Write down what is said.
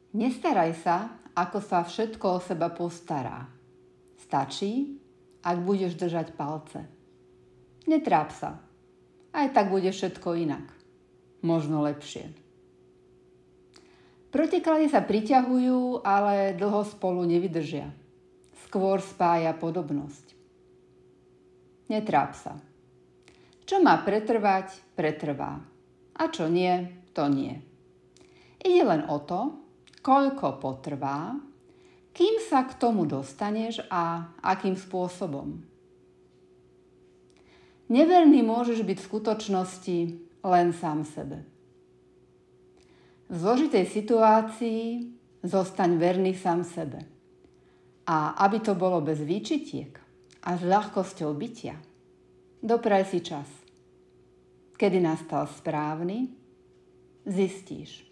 Nestaraj sa, ako sa všetko o seba postará. Stačí, ak budeš držať palce. Netráp sa. Aj tak bude všetko inak. Možno lepšie. Protiklady sa priťahujú, ale dlho spolu nevydržia. Skôr spája podobnosť. Netráp sa. Čo má pretrvať, pretrvá. A čo nie, to nie. Ide len o to, koľko potrvá, kým sa k tomu dostaneš a akým spôsobom. Neverný môžeš byť v skutočnosti len sám sebe. V zložitej situácii zostaň verný sám sebe. A aby to bolo bez výčitiek a s ľahkosťou bytia, dopraj si čas. Kedy nastal správny, zistíš.